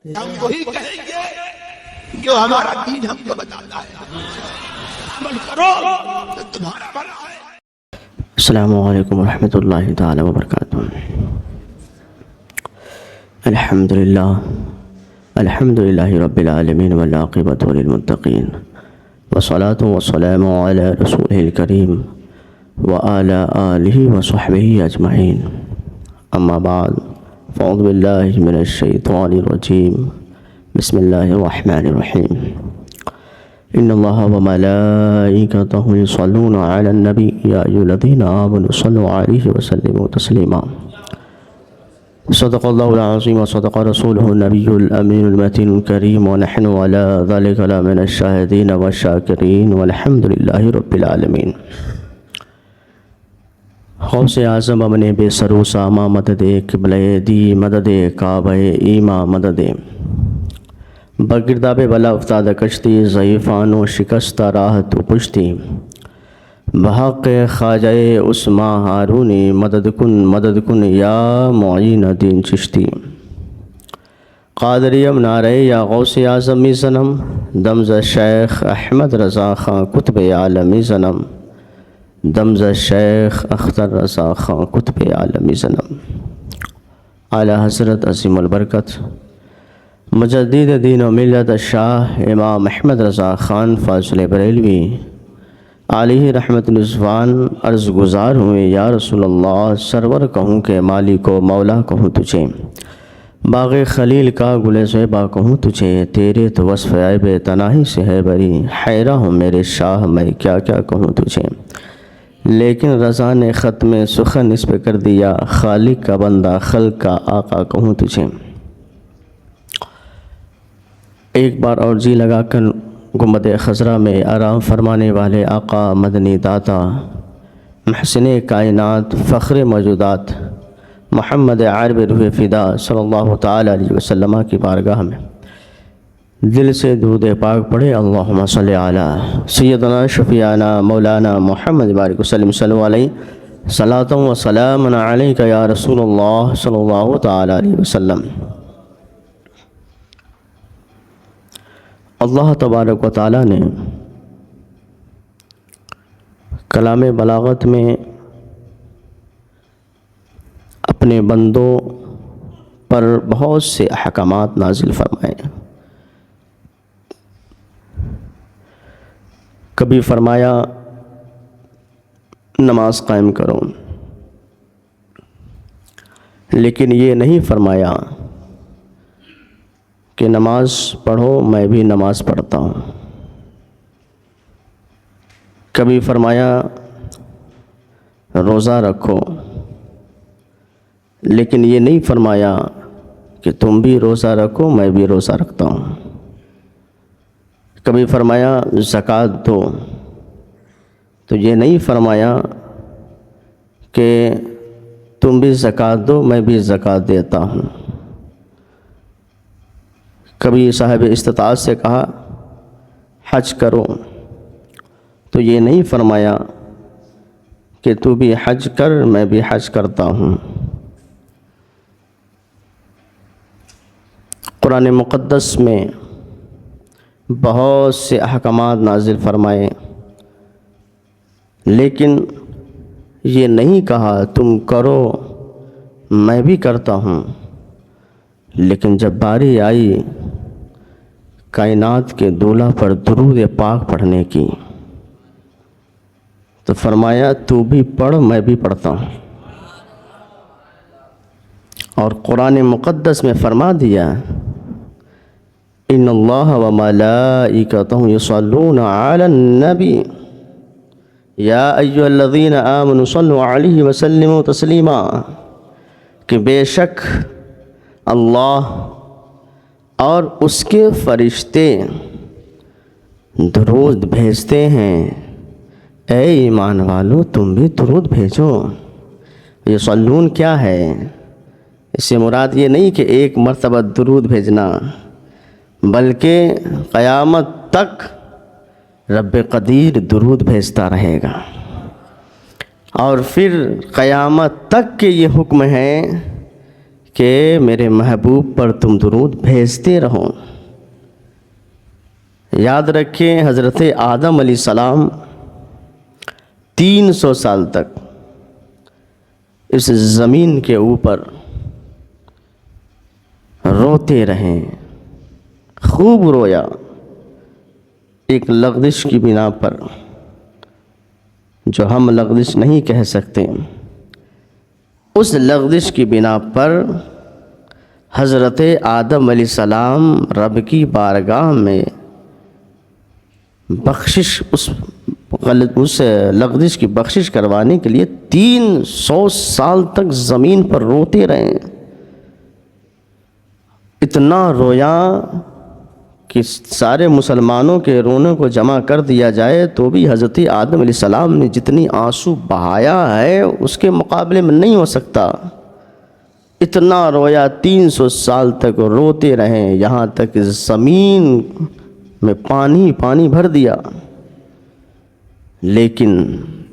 ہم وہی کہیں گے جو ہمارا دین ہم کو بتاتا ہے، عمل کرو تو تمہارا بھلا ہے۔ السلام علیکم ورحمۃ اللہ تعالی وبرکاتہ۔ الحمد للہ رب العالمین والعاقبۃ للمتقین والصلاۃ والسلام علی رسولہ الکریم وعلی آلہ وصحبہ اجمعین، اما بعد فاعوذ باللہ من الشیطان الرجیم، بسم اللہ الرحمن الرحیم۔ ان اللہ وملائکتہ یصلون علی النبی یا ایھا الذین آمنوا صلوا علیہ وسلموا تسلیما۔ صدق اللہ العظیم وصدق رسولہ النبی الامین المتین الکریم، ونحن علی ذلک لمن الشاہدین والشاکرین والحمد للہ رب العالمین۔ غوث اعظم اپنے بے سرو ساما مدد قبلہ دی مدد کعبہ ایما مدد بگرداب بلا افتاد کشتی ضعیفان و شکستہ راہ تو پشتی بحق خواجہ عثمان ہارونی مدد کن یا معین دین چشتی۔ قادریم نعرہ یا غوث اعظمی زنم، دمز شیخ احمد رضا خان کتب عالمی زنم، دمز شیخ اختر رضا خان کتب عالمی زنم۔ اعلی حضرت عظیم البرکت مجدد دین و ملت شاہ امام احمد رضا خان فاضل بریلوی علیہ رحمت الرضوان عرض گزار ہوئے، یا رسول اللہ سرور کہوں کہ مالک و مولا کہوں تجھے، باغ خلیل کا گل زیبا کہوں تجھے، تیرے تو وصف عیب تناہی سے ہے بری، حیرہ ہوں میرے شاہ میں کیا کیا کہوں تجھے، لیکن رضا نے ختم سخن اس پہ کر دیا، خالق کا بندہ خلق کا آقا کہوں تجھے۔ ایک بار اور جی لگا کر گنبد خضرا میں آرام فرمانے والے آقا مدنی داتا محسن کائنات فخر موجودات محمد عرب روح فدا صلی اللہ تعالی علیہ وسلم کی بارگاہ میں دل سے درود پاک پڑھے۔ اللہم صلی علی سیدنا شفیعنا مولانا محمد بارک وسلم صلی علیہ صلاۃ و سلام علیک یا رسول اللہ صلی اللہ تعالی علیہ وسلم۔ اللہ تبارک و تعالیٰ نے کلام بلاغت میں اپنے بندوں پر بہت سے احکامات نازل فرمائے۔ کبھی فرمایا نماز قائم کرو، لیکن یہ نہیں فرمایا کہ نماز پڑھو میں بھی نماز پڑھتا ہوں۔ کبھی فرمایا روزہ رکھو، لیکن یہ نہیں فرمایا کہ تم بھی روزہ رکھو میں بھی روزہ رکھتا ہوں۔ کبھی فرمایا زکوٰۃ دو، تو یہ نہیں فرمایا کہ تم بھی زکوٰۃ دو میں بھی زکوٰۃ دیتا ہوں۔ کبھی صاحب استطاعت سے کہا حج کرو، تو یہ نہیں فرمایا کہ تو بھی حج کر میں بھی حج کرتا ہوں۔ قرآن مقدس میں بہت سے احکامات نازل فرمائے، لیکن یہ نہیں کہا تم کرو میں بھی کرتا ہوں۔ لیکن جب باری آئی کائنات کے دولہ پر درود پاک پڑھنے کی، تو فرمایا تو بھی پڑھ میں بھی پڑھتا ہوں۔ اور قرآن مقدس میں فرما دیا ان اللہ وملائکتہ یصلون علی النبی یا ایھا الذین آمنوا صلوا علیہ وسلموا تسلیما، کہ بے شک اللہ اور اس کے فرشتے درود بھیجتے ہیں، اے ایمان والو تم بھی درود بھیجو۔ یصلون کیا ہے؟ اس سے مراد یہ نہیں کہ ایک مرتبہ درود بھیجنا، بلکہ قیامت تک رب قدیر درود بھیجتا رہے گا، اور پھر قیامت تک کے یہ حکم ہے کہ میرے محبوب پر تم درود بھیجتے رہو۔ یاد رکھیں حضرت آدم علیہ السلام 300 سال تک اس زمین کے اوپر روتے رہیں، خوب رویا ایک لغزش کی بنا پر، جو ہم لغزش نہیں کہہ سکتے۔ اس لغزش کی بنا پر حضرت آدم علیہ السلام رب کی بارگاہ میں بخشش، اس لغزش کی بخشش کروانے کے لیے 300 سال تک زمین پر روتے رہے۔ اتنا رویا کہ سارے مسلمانوں کے رونے کو جمع کر دیا جائے تو بھی حضرت آدم علیہ السلام نے جتنی آنسو بہایا ہے اس کے مقابلے میں نہیں ہو سکتا۔ اتنا رویا، 300 سال تک روتے رہے، یہاں تک زمین میں پانی بھر دیا۔ لیکن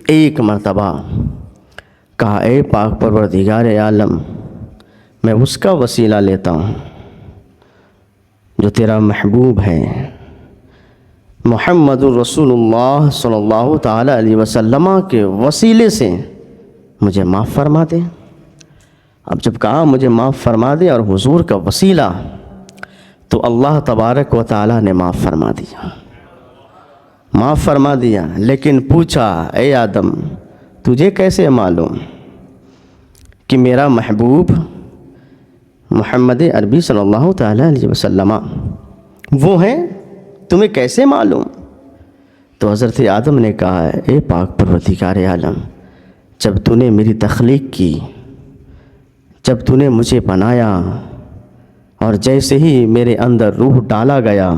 ایک مرتبہ کہا، اے پاک پروردگار عالم، میں اس کا وسیلہ لیتا ہوں جو تیرا محبوب ہے، محمد الرسول اللہ صلی اللہ تعالیٰ علیہ وسلم کے وسیلے سے مجھے معاف فرما دے۔ اب جب کہا مجھے معاف فرما دے اور حضور کا وسیلہ، تو اللہ تبارک و تعالیٰ نے معاف فرما دیا۔ لیکن پوچھا، اے آدم، تجھے کیسے معلوم کہ میرا محبوب محمد عربی صلی اللہ تعالیٰ علیہ وسلم وہ ہیں؟ تمہیں کیسے معلوم؟ تو حضرت آدم نے کہا، اے پاک پروردگار عالم، جب تو نے میری تخلیق کی، جب تو نے مجھے بنایا، اور جیسے ہی میرے اندر روح ڈالا گیا،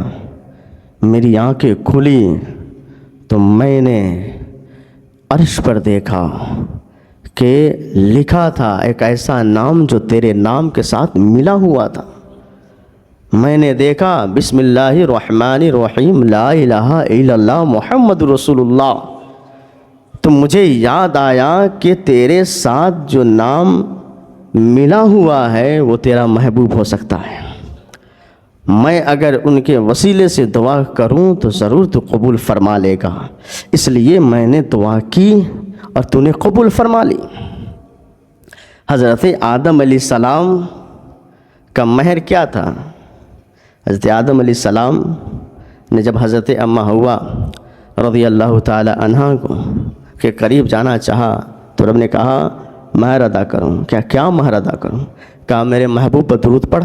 میری آنکھیں کھلی تو میں نے عرش پر دیکھا کہ لکھا تھا ایک ایسا نام جو تیرے نام کے ساتھ ملا ہوا تھا۔ میں نے دیکھا بسم اللہ الرحمن الرحیم لا الہ الا اللہ محمد رسول اللہ، تو مجھے یاد آیا کہ تیرے ساتھ جو نام ملا ہوا ہے وہ تیرا محبوب ہو سکتا ہے۔ میں اگر ان کے وسیلے سے دعا کروں تو ضرور تو قبول فرما لے گا، اس لیے میں نے دعا کی اور تو نے قبول فرما لی۔ حضرت آدم علیہ السلام کا مہر کیا تھا؟ حضرت آدم علیہ السلام نے جب حضرت اماں حوا رضی اللہ تعالی عنہا کو کے قریب جانا چاہا تو رب نے کہا مہر ادا کروں۔ کیا مہر ادا کروں؟ کہا میرے محبوب پر درود پڑھ۔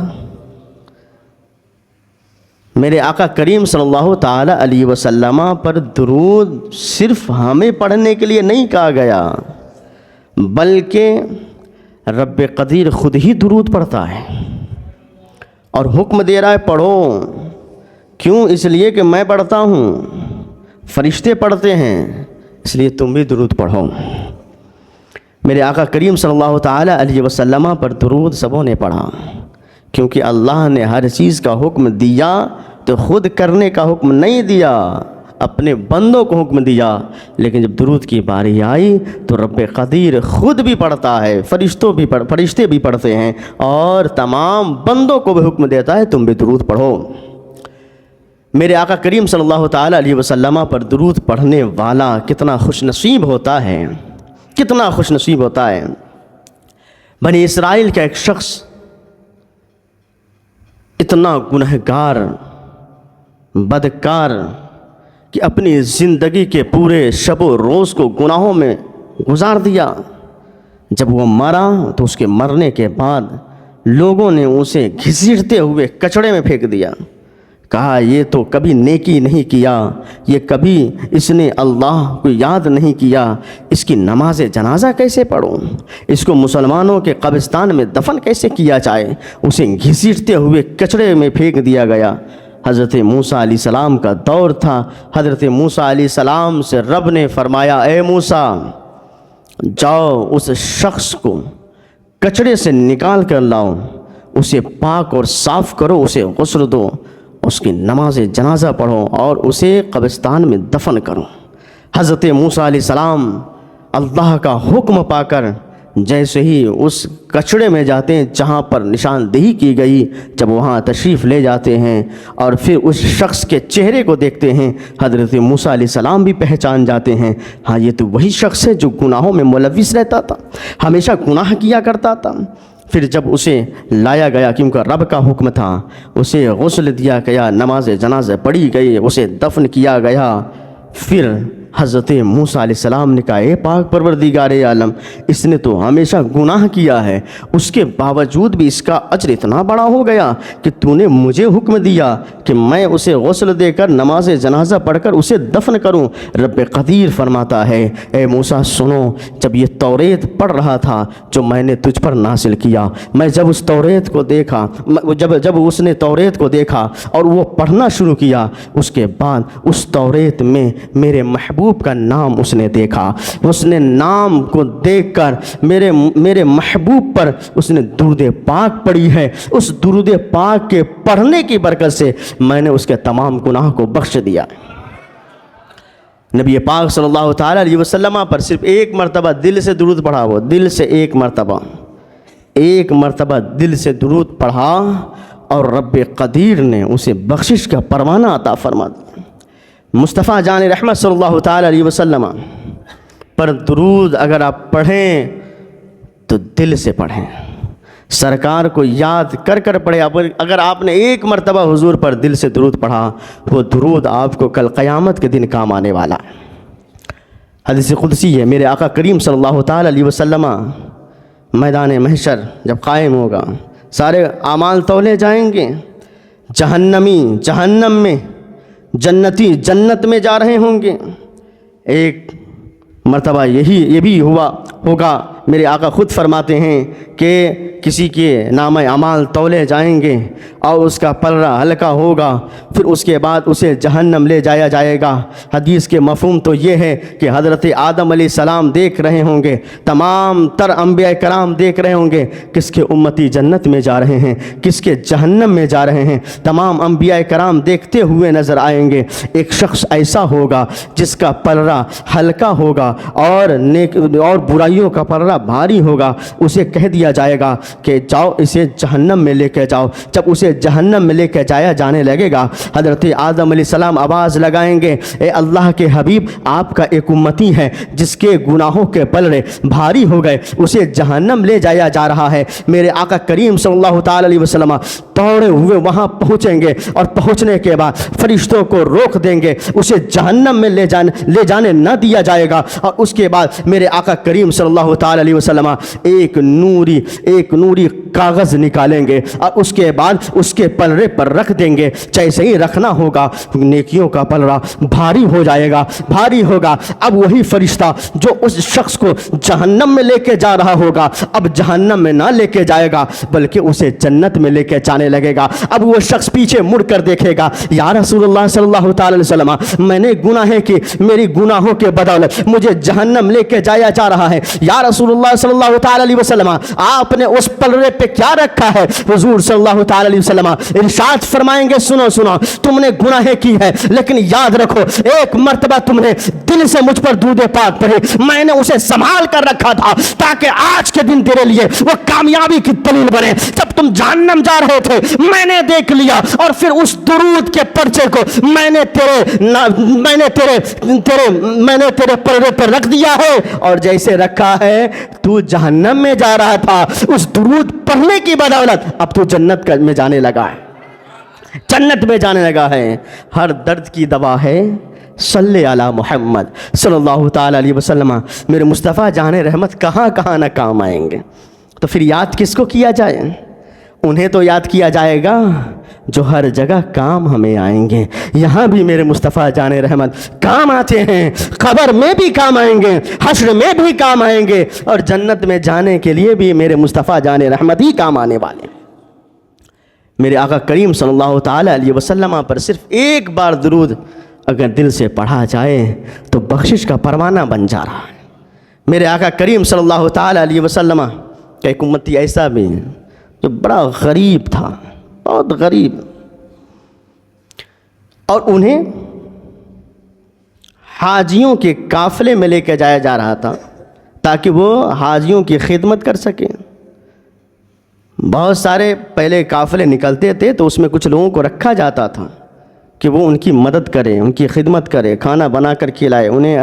میرے آقا کریم صلی اللہ تعالی علیہ وسلم پر درود صرف ہمیں پڑھنے کے لیے نہیں کہا گیا، بلکہ رب قدیر خود ہی درود پڑھتا ہے اور حکم دے رہا ہے پڑھو۔ کیوں؟ اس لیے کہ میں پڑھتا ہوں، فرشتے پڑھتے ہیں، اس لیے تم بھی درود پڑھو۔ میرے آقا کریم صلی اللہ تعالی علیہ وسلم پر درود سبوں نے پڑھا، کیونکہ اللہ نے ہر چیز کا حکم دیا تو خود کرنے کا حکم نہیں دیا، اپنے بندوں کو حکم دیا۔ لیکن جب درود کی باری آئی تو رب قدیر خود بھی پڑھتا ہے، فرشتے بھی پڑھتے ہیں، اور تمام بندوں کو بھی حکم دیتا ہے تم بھی درود پڑھو۔ میرے آقا کریم صلی اللہ تعالی علیہ وسلم پر درود پڑھنے والا کتنا خوش نصیب ہوتا ہے، کتنا خوش نصیب ہوتا ہے۔ بنی اسرائیل کا ایک شخص اتنا گنہگار بدکار کہ اپنی زندگی کے پورے شب و روز کو گناہوں میں گزار دیا، جب وہ مرا تو اس کے مرنے کے بعد لوگوں نے اسے گھسیٹتے ہوئے کچڑے میں پھینک دیا۔ کہا یہ تو کبھی نیکی نہیں کیا، یہ کبھی اس نے اللہ کو یاد نہیں کیا، اس کی نماز جنازہ کیسے پڑھوں، اس کو مسلمانوں کے قبرستان میں دفن کیسے کیا جائے؟ اسے گھسیٹتے ہوئے کچڑے میں پھینک دیا گیا۔ حضرت موسیٰ علیہ السلام کا دور تھا۔ حضرت موسیٰ علیہ السلام سے رب نے فرمایا اے موسیٰ جاؤ اس شخص کو کچڑے سے نکال کر لاؤ، اسے پاک اور صاف کرو، اسے غسل دو، اس کی نماز جنازہ پڑھو اور اسے قبرستان میں دفن کرو۔ حضرت موسیٰ علیہ السلام اللہ کا حکم پا کر جیسے ہی اس کچڑے میں جاتے ہیں جہاں پر نشاندہی کی گئی، جب وہاں تشریف لے جاتے ہیں اور پھر اس شخص کے چہرے کو دیکھتے ہیں، حضرت موسیٰ علیہ السلام بھی پہچان جاتے ہیں، ہاں یہ تو وہی شخص ہے جو گناہوں میں ملوث رہتا تھا، ہمیشہ گناہ کیا کرتا تھا۔ پھر جب اسے لایا گیا، کیونکہ رب کا حکم تھا، اسے غسل دیا گیا، نماز جنازہ پڑھی گئی، اسے دفن کیا گیا، پھر حضرت موسیٰ علیہ السلام نے کہا اے پاک پروردگار عالم، اس نے تو ہمیشہ گناہ کیا ہے، اس کے باوجود بھی اس کا اجر اتنا بڑا ہو گیا کہ تو نے مجھے حکم دیا کہ میں اسے غسل دے کر نماز جنازہ پڑھ کر اسے دفن کروں۔ رب قدیر فرماتا ہے اے موسیٰ سنو، جب یہ توریت پڑھ رہا تھا جو میں نے تجھ پر نازل کیا، میں جب اس توریت کو دیکھا، جب اس نے توریت کو دیکھا اور وہ پڑھنا شروع کیا، اس کے بعد اس توریت میں میرے محبوب کا نام اس نے دیکھا، اس نے نام کو دیکھ کر میرے محبوب پر اس نے درود پاک پڑھی ہے، اس درود پاک کے پڑھنے کی برکت سے میں نے اس کے تمام گناہ کو بخش دیا۔ نبی پاک صلی اللہ تعالیٰ علیہ وسلم پر صرف ایک مرتبہ دل سے درود پڑھا، وہ دل سے ایک مرتبہ دل سے درود پڑھا اور رب قدیر نے اسے بخشش کا پروانہ عطا فرما دیا۔ مصطفیٰ جان رحمت صلی اللہ تعالیٰ علیہ وسلم پر درود اگر آپ پڑھیں تو دل سے پڑھیں، سرکار کو یاد کر کر پڑھیں۔ اگر آپ نے ایک مرتبہ حضور پر دل سے درود پڑھا، وہ درود آپ کو کل قیامت کے دن کام آنے والا ہے۔ حدیث قدسی ہے، میرے آقا کریم صلی اللہ تعالیٰ علیہ وسلم میدان محشر جب قائم ہوگا، سارے اعمال تولے جائیں گے، جہنمی جہنم میں، جنتی جنت میں جا رہے ہوں گے۔ ایک مرتبہ یہ بھی ہوگا، میرے آقا خود فرماتے ہیں کہ کسی کے نام اعمال تولے جائیں گے اور اس کا پلڑا ہلکا ہوگا، پھر اس کے بعد اسے جہنم لے جایا جائے گا۔ حدیث کے مفہوم تو یہ ہے کہ حضرت آدم علیہ السلام دیکھ رہے ہوں گے، تمام تر انبیاء کرام دیکھ رہے ہوں گے کس کے امتی جنت میں جا رہے ہیں، کس کے جہنم میں جا رہے ہیں، تمام انبیاء کرام دیکھتے ہوئے نظر آئیں گے۔ ایک شخص ایسا ہوگا جس کا پلڑا ہلکا ہوگا اور برائیوں کا پلڑا بھاری ہوگا، اسے کہہ دیا جائے گا کہ جاؤ اسے جہنم میں لے کے جاؤ۔ جب اسے جہنم میں لے کے جایا جانے لگے گا، حضرت آدم علیہ السلام آواز لگائیں گے اے اللہ کے حبیب، آپ کا ایک امتی ہے جس کے گناہوں کے پلڑے بھاری ہو گئے، اسے جہنم لے جایا جا رہا ہے۔ میرے آقا کریم صلی اللہ تعالیٰ علیہ وسلم دوڑے ہوئے وہاں پہنچیں گے اور پہنچنے کے بعد فرشتوں کو روک دیں گے، اسے جہنم میں لے جانے نہ دیا جائے گا۔ اور اس کے بعد میرے آقا کریم صلی اللہ تعالیٰ علیہ وسلم ایک نوری کاغذ نکالیں گے اور اس کے بعد اس کے پلڑے پر رکھ دیں گے۔ جیسے ہی رکھنا ہوگا، نیکیوں کا پلڑا بھاری ہو جائے گا، بھاری ہوگا۔ اب وہی فرشتہ جو اس شخص کو جہنم میں لے کے جا رہا ہوگا، اب جہنم میں نہ لے کے جائے گا بلکہ اسے جنت میں لے کے جانے لگے گا۔ اب وہ شخص پیچھے مڑ کر دیکھے گا، یا رسول اللہ صلی اللہ تعالی علیہ وسلم، میں نے گناہیں کی، میری گناہوں کے بدولت مجھے جہنم لے کے جایا جا رہا ہے۔ یا رسول اللہ صلی اللہ تعالی علیہ وسلم، آپ نے اس پلڑے پہ کیا رکھا ہے؟ حضور صلی اللہ تعالی علیہ وسلم ارشاد فرمائیں گے سنو تم نے گناہیں کی ہے، لیکن یاد رکھو ایک مرتبہ تم نے دل سے مجھ پر درود پاک پڑھی، میں نے اسے سنبھال کر رکھا تھا تاکہ آج کے دن تیرے لیے وہ کامیابی کی دلیل بنے۔ جب تم جہنم جا رہے تھے میں نے دیکھ لیا، اور پھر اس درود کے پرچے کو میں نے تیرے پلڑے پر رکھ دیا ہے، اور جیسے رکھا ہے تو جہنم میں جا رہا تھا، اس درود پڑھنے کی بدولت اب تو جنت میں جانے لگا ہے، جنت میں جانے لگا ہے۔ ہر درد کی دوا ہے صلی علی محمد صلی اللہ تعالی علیہ وسلم۔ میرے مصطفیٰ جان رحمت کہاں کہاں نہ کام آئیں گے، تو پھر یاد کس کو کیا جائے؟ انہیں تو یاد کیا جائے گا جو ہر جگہ کام ہمیں آئیں گے۔ یہاں بھی میرے مصطفیٰ جان رحمت کام آتے ہیں، قبر میں بھی کام آئیں گے، حشر میں بھی کام آئیں گے، اور جنت میں جانے کے لیے بھی میرے مصطفیٰ جان رحمت ہی کام آنے والے ہیں۔ میرے آقا کریم صلی اللہ تعالی علیہ وسلم پر صرف ایک بار درود اگر دل سے پڑھا جائے تو بخشش کا پروانہ بن جا رہا ہے۔ میرے آقا کریم صلی اللہ تعالی علیہ وسلم کا ایک امتی ایسا بھی جو بڑا غریب تھا، بہت غریب، اور انہیں حاجیوں کے قافلے میں لے کے جایا جا رہا تھا۔ تاکہ وہ حاجیوں کی خدمت کر سکیں۔ بہت سارے پہلے قافلے نکلتے تھے تو اس میں کچھ لوگوں کو رکھا جاتا تھا کہ وہ ان کی مدد کرے، ان کی خدمت کرے، کھانا بنا کر کھلائے، انہیں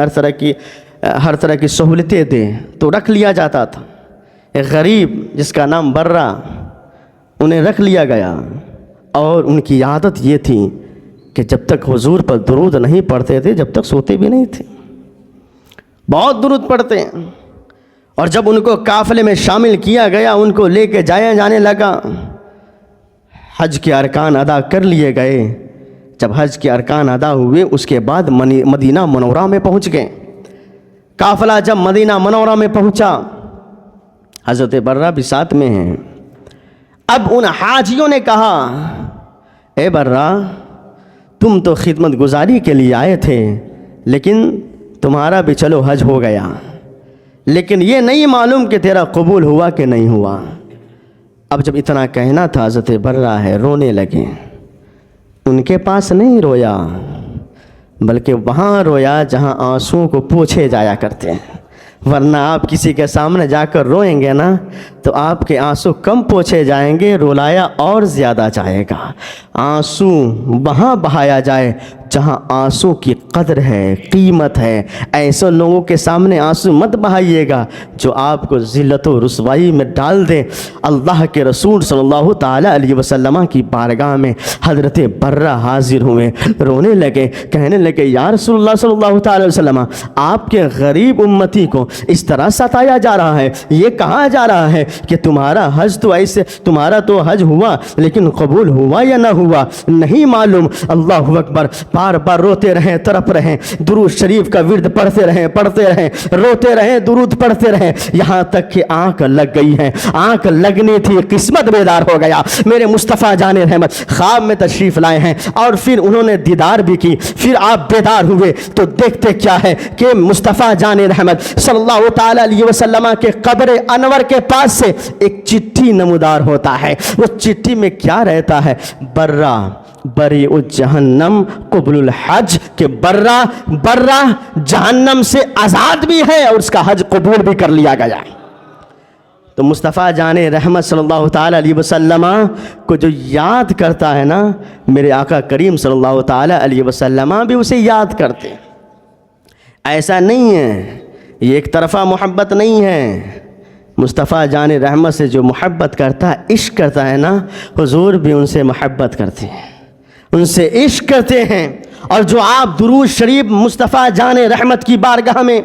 ہر طرح کی سہولتیں دے، تو رکھ لیا جاتا تھا۔ ایک غریب جس کا نام برہ، انہیں رکھ لیا گیا، اور ان کی عادت یہ تھی کہ جب تک حضور پر درود نہیں پڑھتے تھے جب تک سوتے بھی نہیں تھے، بہت درود پڑھتے ہیں۔ اور جب ان کو قافلے میں شامل کیا گیا، ان کو لے کے جایا جانے لگا، حج کے ارکان ادا کر لیے گئے۔ جب حج کے ارکان ادا ہوئے اس کے بعد مدینہ منورہ میں پہنچ گئے۔ قافلہ جب مدینہ منورہ میں پہنچا، حضرت برہ بھی ساتھ میں ہیں۔ اب ان حاجیوں نے کہا، اے برہ، تم تو خدمت گزاری کے لیے آئے تھے، لیکن تمہارا بھی چلو حج ہو گیا، لیکن یہ نہیں معلوم کہ تیرا قبول ہوا کہ نہیں ہوا۔ اب جب اتنا کہنا تھا، حضرت برہ ہے رونے لگے۔ ان کے پاس نہیں رویا، بلکہ وہاں رویا جہاں آنسوؤں کو پوچھے جایا کرتے ہیں، ورنہ آپ کسی کے سامنے جا کر روئیں گے نا تو آپ کے آنسو کم پوچھے جائیں گے، رلایا اور زیادہ جائے گا۔ آنسو وہاں بہایا جائے جہاں آنسو کی قدر ہے، قیمت ہے۔ ایسے لوگوں کے سامنے آنسو مت بہائیے گا جو آپ کو ذلت و رسوائی میں ڈال دیں۔ اللہ کے رسول صلی اللہ تعالیٰ علیہ وسلم کی بارگاہ میں حضرت برہ حاضر ہوئے، رونے لگے، کہنے لگے، یا رسول اللہ صلی اللہ تعالیٰ علیہ وسلم، آپ کے غریب امتی کو اس طرح ستایا جا رہا ہے، یہ کہا جا رہا ہے کہ تمہارا تو حج ہوا لیکن قبول ہوا یا نہ ہوا نہیں معلوم۔ اللہ اکبر، بار بار روتے رہیں، تڑپ رہیں، درود شریف کا ورد پڑھتے رہیں، روتے رہیں، درود پڑھتے رہیں، یہاں تک کہ آنکھ لگ گئی ہے۔ آنکھ لگنی تھی، قسمت بیدار ہو گیا۔ میرے مصطفیٰ جان رحمت خواب میں تشریف لائے ہیں اور پھر انہوں نے دیدار بھی کی۔ پھر آپ بیدار ہوئے تو دیکھتے کیا ہے کہ مصطفیٰ جان رحمت صلی اللہ تعالیٰ علیہ وسلم کے قبر انور کے پاس سے ایک چٹھی نمودار ہوتا ہے۔ اس چٹھی میں کیا رہتا ہے؟ برہ بری جہنم قبل الحج، کہ برہ جہنم سے آزاد بھی ہے اور اس کا حج قبول بھی کر لیا گیا۔ تو مصطفیٰ جان رحمت صلی اللہ تعالیٰ علیہ وسلم کو جو یاد کرتا ہے نا، میرے آقا کریم صلی اللہ تعالیٰ علیہ وسلم بھی اسے یاد کرتے۔ ایسا نہیں ہے، یہ ایک طرفہ محبت نہیں ہے۔ مصطفیٰ جان رحمت سے جو محبت کرتا ہے، عشق کرتا ہے نا، حضور بھی ان سے محبت کرتے ہیں، ان سے عشق کرتے ہیں۔ اور جو آپ درود شریف مصطفیٰ جان رحمت کی بارگاہ میں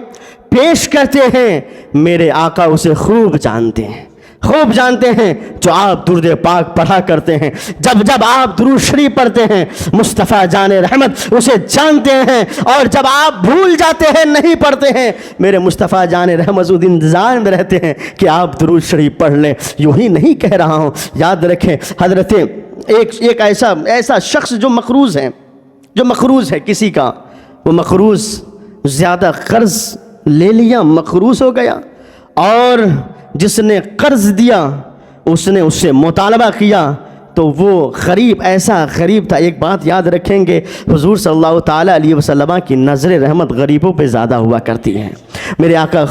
پیش کرتے ہیں، میرے آقا اسے خوب جانتے ہیں۔ جو آپ درود پاک پڑھا کرتے ہیں، جب آپ درود شریف پڑھتے ہیں، مصطفیٰ جان رحمت اسے جانتے ہیں۔ اور جب آپ بھول جاتے ہیں، نہیں پڑھتے ہیں، میرے مصطفیٰ جان رحمت اس انتظار میں رہتے ہیں کہ آپ درود شریف پڑھ لیں۔ یوں ہی نہیں کہہ رہا ہوں، یاد رکھیں، حضرت ایک ایسا شخص جو مقروض ہے کسی کا، وہ مقروض زیادہ قرض لے لیا، مقروض ہو گیا، اور جس نے قرض دیا اس نے اس سے مطالبہ کیا، تو وہ ایسا غریب تھا۔ ایک بات یاد رکھیں گے، حضور صلی اللہ تعالیٰ علیہ وسلم کی نظر رحمت غریبوں پہ زیادہ ہوا کرتی ہے۔ میرے آقا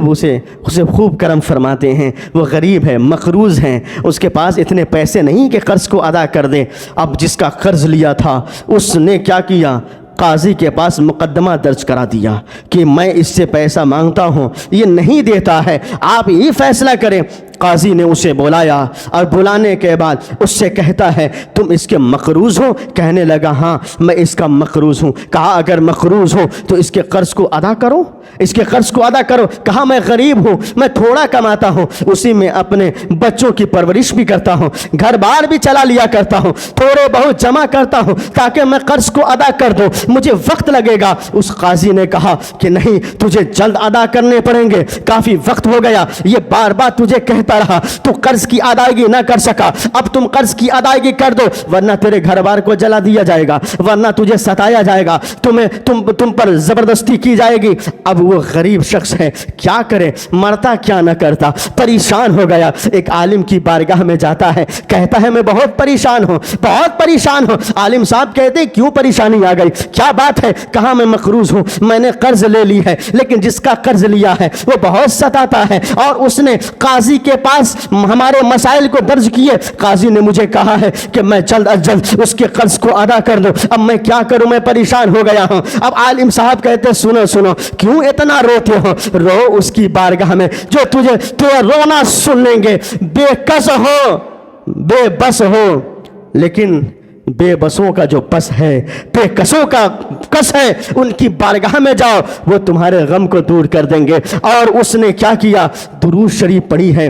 اسے خوب کرم فرماتے ہیں۔ وہ غریب ہے، مقروض ہیں، اس کے پاس اتنے پیسے نہیں کہ قرض کو ادا کر دے۔ اب جس کا قرض لیا تھا اس نے کیا کیا؟ قاضی کے پاس مقدمہ درج کرا دیا کہ میں اس سے پیسہ مانگتا ہوں، یہ نہیں دیتا ہے، آپ یہ فیصلہ کریں۔ قاضی نے اسے بلایا اور بلانے کے بعد اس سے کہتا ہے، تم اس کے مقروض ہو؟ کہنے لگا، ہاں میں اس کا مقروض ہوں۔ کہا، اگر مقروض ہو تو اس کے قرض کو ادا کرو، کہا، میں غریب ہوں، میں تھوڑا کماتا ہوں، اسی میں اپنے بچوں کی پرورش بھی کرتا ہوں، گھر بار بھی چلا لیا کرتا ہوں، تھوڑے بہت جمع کرتا ہوں تاکہ میں قرض کو ادا کر دوں، مجھے وقت لگے گا۔ اس قاضی نے کہا کہ نہیں، تجھے جلد ادا کرنے پڑیں گے، کافی وقت ہو گیا، یہ بار بار تجھے کہتا مانگتا رہا, تو قرض کی ادائیگی نہ کر سکا, اب تم قرض کی ادائیگی کر دو ورنہ تیرے گھر بار کو جلا دیا جائے گا, ورنہ تجھے ستایا جائے گا, تم پر زبردستی کی جائے گی. اب وہ غریب شخص ہے, کیا کرے, مرتا کیا نہ کرتا, پریشان ہو گیا. ایک عالم کی بارگاہ میں جاتا ہے, کہتا ہے میں بہت پریشان ہوں, بہت پریشان ہوں. عالم صاحب کہتے کیوں پریشانی آ گئی, کیا بات ہے؟ کہا میں مقروض ہوں, میں نے قرض لے لی ہے, لیکن جس کا قرض لیا ہے وہ بہت ستاتا ہے, اور اس نے قاضی کے پاس ہمارے مسائل کو درج کیے. قاضی نے مجھے کہا ہے کہ میں جلد از جلد اس کے قرض کو ادا کر دوں, اب میں کیا کروں, میں پریشان ہو گیا ہوں. اب عالم صاحب کہتے سنو سنو, کیوں اتنا روتے ہو, رو اس کی بارگاہ میں جو تجھے رونا سن لیں گے. بے کس ہو, بے بس ہو, لیکن بے بسوں کا جو بس ہے, بے کسوں کا کس ہے, ان کی بارگاہ میں جاؤ, وہ تمہارے غم کو دور کر دیں گے. اور اس نے کیا کیا, درود شریف پڑھی ہے,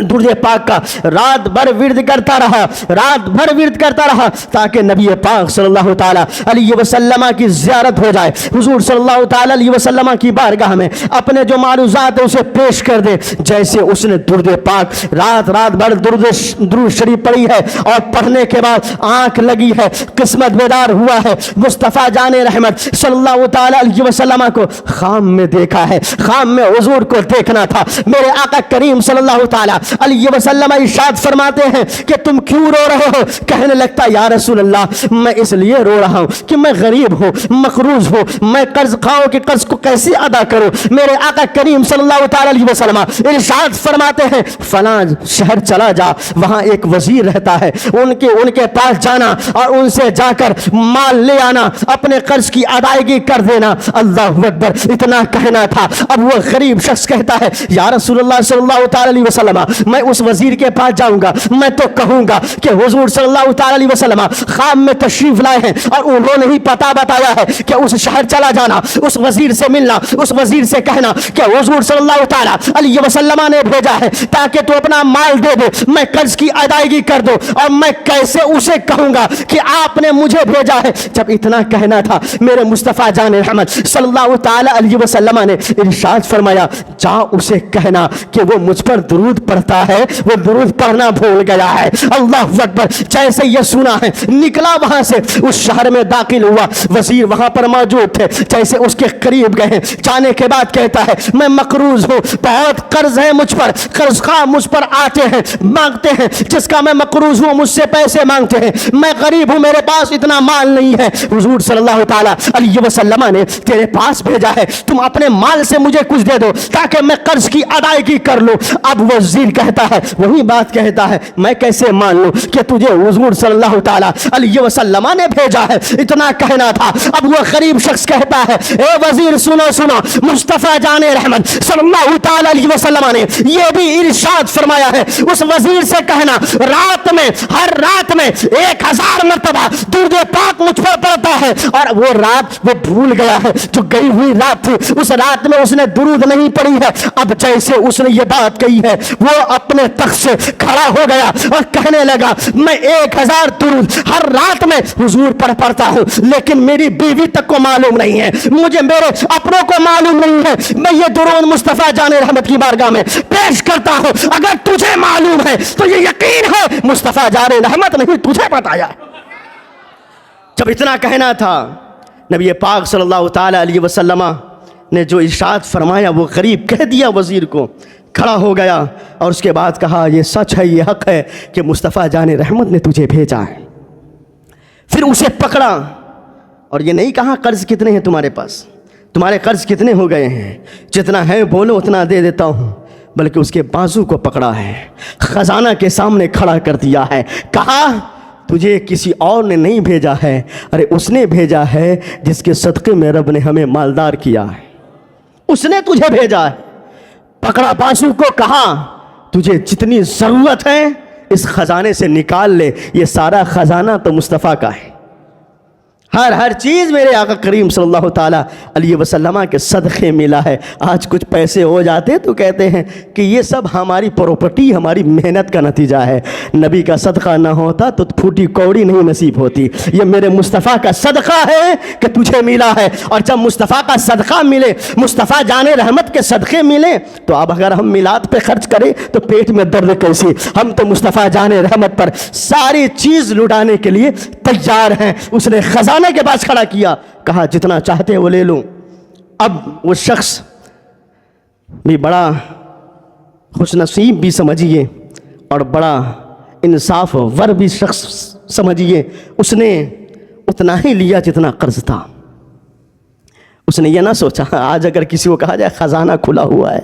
درود پاک کا رات بھر ورد کرتا رہا, رات بھر ورد کرتا رہا, تاکہ نبی پاک صلی اللہ تعالی علیہ وسلم کی زیارت ہو جائے. حضور صلی اللہ تعالی علیہ وسلم کی بارگاہ میں اپنے جو معروضات ہیں اسے پیش کر دے. جیسے اس نے درود پاک رات بھر درود شریف پڑھی ہے, اور پڑھنے کے بعد آنکھ لگی ہے, قسمت بیدار ہوا ہے. مصطفیٰ جان رحمت صلی اللہ تعالی علیہ وسلم کو خام میں دیکھا ہے, خام میں حضور کو دیکھنا تھا. میرے آقا کریم صلی اللہ تعالی علیہ وسلم ارشاد فرماتے ہیں کہ تم کیوں رو رہے ہو؟ کہنے لگتا یا رسول اللہ میں اس لیے رو رہا ہوں کہ میں غریب ہوں, مقروض ہوں, میں قرض کھاؤں کہ قرض کو کیسے ادا کروں. میرے آقا کریم صلی اللہ تعالی علیہ وسلم ارشاد فرماتے ہیں فلاں شہر چلا جا, وہاں ایک وزیر رہتا ہے, ان کے پاس جانا اور ان سے جا کر مال لے آنا, اپنے قرض کی ادائیگی کر دینا. اللہ اکبر, اتنا کہنا تھا. اب وہ غریب شخص کہتا ہے یا رسول اللہ صلی اللہ تعالی علیہ وسلم میں اس وزیر کے پاس جاؤں گا, میں تو کہوں گا کہ حضور صلی اللہ تعالی علیہ وسلم خام میں تشریف لائے ہیں اور انہوں نے ہی پتہ بتایا ہے کہ اس شہر چلا جانا, اس وزیر سے ملنا, اس وزیر سے کہنا کہ حضور صلی اللہ تعالی علیہ وسلم نے بھیجا ہے تاکہ تو اپنا مال دے دے, میں قرض کی ادائیگی کر دو, اور میں کیسے اسے کہوں گا کہ آپ نے مجھے بھیجا ہے. جب اتنا کہنا تھا میرے مصطفیٰ جان رحمت صلی اللہ تعالی علیہ وسلم نے ارشاد فرمایا جا اسے کہنا کہ وہ مجھ پر درود پڑھتا ہے, وہ درود پڑھنا بھول گیا ہے. اللہ اکبر. جیسے یہ سنا ہے نکلا وہاں سے, اس شہر میں داخل ہوا, وزیر وہاں پر موجود تھے. جیسے اس کے قریب گئے, جانے کے بعد کہتا ہے میں مقروض ہوں, بہت قرض ہے مجھ پر, قرض خواہ مجھ پر آتے ہیں, مانگتے ہیں, جس کا میں مقروض ہوں مجھ سے پیسے مانگتے ہیں, میں غریب ہوں, میرے پاس اتنا مال نہیں ہے. حضور صلی اللہ تعالی علیہ وسلم نے تیرے پاس بھیجا ہے, تم اپنے مال سے مجھے کچھ دے دو تاکہ میں قرض کی ادائیگی کر لوں. اب وزیر کہتا ہے, وہی بات کہتا ہے, میں کیسے مان لوں کہ تجھے حضور صلی اللہ تعالی علیہ وسلم نے بھیجا ہے, اتنا کہنا تھا. اب وہ غریب شخص کہتا ہے اے وزیر سنو سنو, مصطفیٰ جان رحمت صلی اللہ تعالی علیہ وسلم نے یہ بھی ارشاد فرمایا ہے اس وزیر سے کہنا رات میں, ہر رات میں 1000 مرتبہ درود پاک مجھ پر پڑھتا ہے. اور وہ رات وہ بھول گیا ہے, جو گئی ہوئی رات تھی, اس رات میں اس نے درود نہیں پڑھی ہے. اب جیسے اس نے یہ بات کہی ہے وہ اپنے تخت سے کھڑا ہو گیا اور کہنے لگا میں 1000 درود ہر رات میں حضور پر پڑھتا ہوں, لیکن میری بیوی تک کو معلوم نہیں ہے, مجھے میرے اپنوں کو معلوم نہیں ہے. میں یہ درود مصطفیٰ جان رحمت کی بارگاہ میں پیش کرتا ہوں, اگر تجھے معلوم ہے تو یہ یقین ہے مصطفیٰ جان رحمت نہیں تجھے بتایا. جب اتنا کہنا تھا نبی پاک صلی اللہ تعالی علیہ وسلم نے جو ارشاد فرمایا وہ غریب کہہ دیا وزیر کو, کھڑا ہو گیا اور اس کے بعد کہا یہ سچ ہے, یہ حق ہے کہ مصطفیٰ جان رحمت نے تجھے بھیجا ہے. پھر اسے پکڑا اور یہ نہیں کہا قرض کتنے ہیں تمہارے پاس, تمہارے قرض کتنے ہو گئے ہیں, جتنا ہے بولو اتنا دے دیتا ہوں, بلکہ اس کے بازو کو پکڑا ہے, خزانہ کے سامنے کھڑا کر دیا ہے, کہا تجھے کسی اور نے نہیں بھیجا ہے, ارے اس نے بھیجا ہے جس کے صدقے میں رب نے ہمیں مالدار کیا ہے, اس نے تجھے بھیجا ہے. پکڑا بازو کو, کہا تجھے جتنی ضرورت ہے اس خزانے سے نکال لے, یہ سارا خزانہ تو مصطفیٰ کا ہے. ہر چیز میرے آقا کریم صلی اللہ تعالیٰ علیہ وسلم کے صدقے ملا ہے۔ آج کچھ پیسے ہو جاتے تو کہتے ہیں کہ یہ سب ہماری پراپرٹی، ہماری محنت کا نتیجہ ہے۔ نبی کا صدقہ نہ ہوتا تو پھوٹی کوڑی نہیں نصیب ہوتی۔ یہ میرے مصطفیٰ کا صدقہ ہے کہ تجھے ملا ہے، اور جب مصطفیٰ کا صدقہ ملے، مصطفیٰ جان رحمت کے صدقے ملے، تو اب اگر ہم میلاد پہ خرچ کریں تو پیٹ میں درد کیسی؟ ہم تو مصطفیٰ جان رحمت پر ساری چیز لٹانے کے لیے تیار ہیں۔ اس نے خزانہ کے پاس کھڑا کیا، کہا جتنا چاہتے وہ لے لوں۔ اب وہ شخص بھی بڑا خوش نصیب بھی سمجھیے اور بڑا انصاف ور بھی شخص سمجھیے، اس نے اتنا ہی لیا جتنا قرض تھا۔ اس نے یہ نہ سوچا آج اگر کسی کو کہا جائے خزانہ کھلا ہوا ہے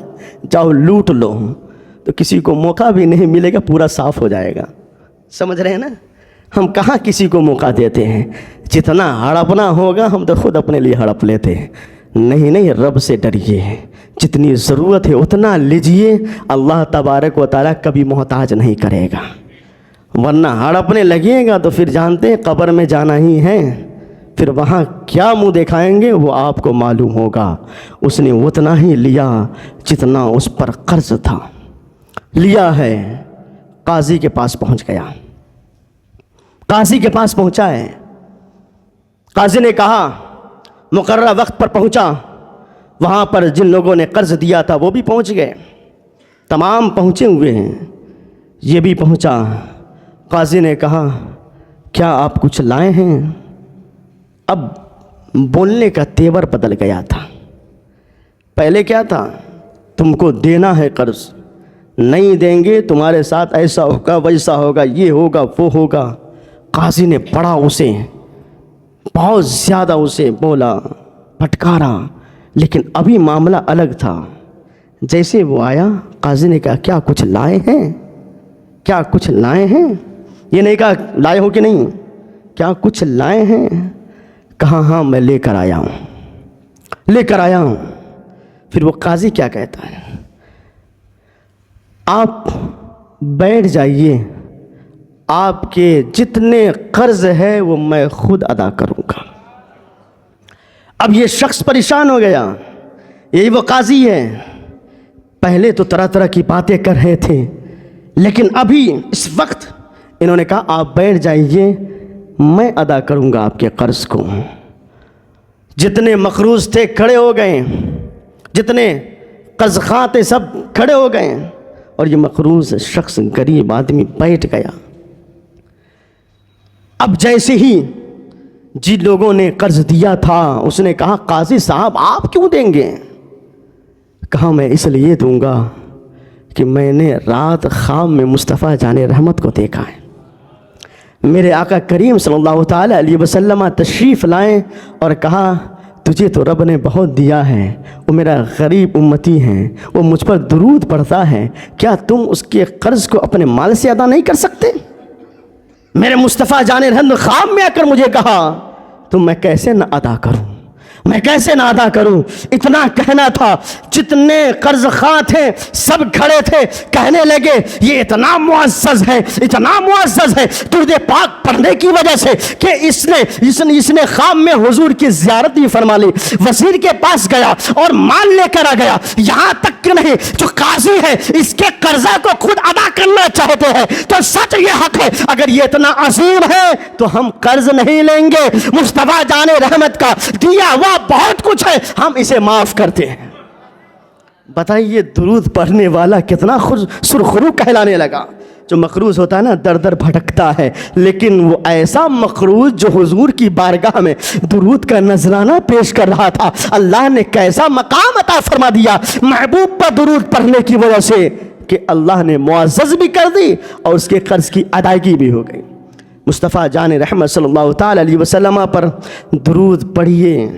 جاؤ لوٹ لو، تو کسی کو موقع بھی نہیں ملے گا، پورا صاف ہو جائے گا۔ سمجھ رہے ہیں نا؟ ہم کہاں کسی کو موقع دیتے ہیں؟ جتنا ہڑپنا ہوگا ہم تو خود اپنے لیے ہڑپ لیتے ہیں۔ نہیں، رب سے ڈریے، جتنی ضرورت ہے اتنا لیجئے، اللہ تبارک و تعالیٰ کبھی محتاج نہیں کرے گا، ورنہ ہڑپنے لگیے گا تو پھر جانتے ہیں قبر میں جانا ہی ہے، پھر وہاں کیا منہ دکھائیں گے وہ آپ کو معلوم ہوگا۔ اس نے اتنا ہی لیا جتنا اس پر قرض تھا، لیا ہے۔ قاضی کے پاس پہنچ گیا، قاضی کے پاس پہنچا ہے۔ قاضی نے کہا مقررہ وقت پر پہنچا، وہاں پر جن لوگوں نے قرض دیا تھا وہ بھی پہنچ گئے، تمام پہنچے ہوئے ہیں، یہ بھی پہنچا۔ قاضی نے کہا کیا آپ کچھ لائے ہیں؟ اب بولنے کا تیور بدل گیا تھا۔ پہلے کیا تھا؟ تم کو دینا ہے قرض، نہیں دیں گے تمہارے ساتھ ایسا ہوگا ویسا ہوگا، یہ ہوگا وہ ہوگا۔ قاضی نے پڑھا اسے، بہت زیادہ اسے بولا، پھٹکارا، لیکن ابھی معاملہ الگ تھا۔ جیسے وہ آیا قاضی نے کہا کیا کچھ لائے ہیں؟ کیا کچھ لائے ہیں؟ یہ نہیں کہا لائے ہو کہ نہیں، کیا کچھ لائے ہیں؟ کہا ہاں میں لے کر آیا ہوں۔ پھر وہ قاضی کیا کہتا ہے؟ آپ بیٹھ جائیے، آپ کے جتنے قرض ہے وہ میں خود ادا کروں گا۔ اب یہ شخص پریشان ہو گیا، یہی وہ قاضی ہے، پہلے تو طرح طرح کی باتیں کر رہے تھے، لیکن ابھی اس وقت انہوں نے کہا آپ بیٹھ جائیے، میں ادا کروں گا آپ کے قرض کو۔ جتنے مقروض تھے کھڑے ہو گئے، جتنے قرض خواہ تھے سب کھڑے ہو گئے، اور یہ مقروض شخص غریب آدمی بیٹھ گیا۔ اب جیسے ہی جن لوگوں نے قرض دیا تھا اس نے کہا قاضی صاحب آپ کیوں دیں گے؟ کہا میں اس لیے دوں گا کہ میں نے رات خواب میں مصطفیٰ جان رحمت کو دیکھا ہے۔ میرے آقا کریم صلی اللہ تعالیٰ علیہ وسلم تشریف لائیں اور کہا تجھے تو رب نے بہت دیا ہے، وہ میرا غریب امتی ہے، وہ مجھ پر درود پڑھتا ہے، کیا تم اس کے قرض کو اپنے مال سے ادا نہیں کر سکتے؟ میرے مصطفیٰ جان رحمت خواب میں آ کر مجھے کہا تو میں کیسے نہ ادا کروں، میں کیسے نہ ادا کروں؟ اتنا کہنا تھا، جتنے قرض خواہ تھے سب کھڑے تھے، کہنے لگے یہ اتنا معزز ہے، اتنا معزز ہے درود پاک پڑھنے کی وجہ سے کہ اس نے خواب میں حضور کی زیارت بھی فرما لی، وزیر کے پاس گیا اور مال لے کر آ گیا، یہاں تک کہ نہیں جو قاضی ہے اس کے قرضہ کو خود ادا کرنا چاہتے ہیں۔ تو سچ یہ حق ہے، اگر یہ اتنا عظیم ہے تو ہم قرض نہیں لیں گے، مصطفیٰ جان رحمت کا دیا ہوا بہت کچھ ہے، ہم اسے معاف کرتے ہیں۔ بتائیے درود پڑھنے والا کتنا سرخرو کہلانے لگا۔ جو مقروض ہوتا ہے نا در در بھٹکتا ہے، لیکن وہ ایسا مقروض جو حضور کی بارگاہ میں درود کا نذرانہ پیش کر رہا تھا، اللہ نے کیسا مقام عطا فرما دیا محبوب پر درود پڑھنے کی وجہ سے کہ اللہ نے معزز بھی کر دی اور اس کے قرض کی ادائیگی بھی ہو گئی۔ مصطفیٰ جان رحمت صلی اللہ تعالی علیہ وسلم پر درود پڑھیے،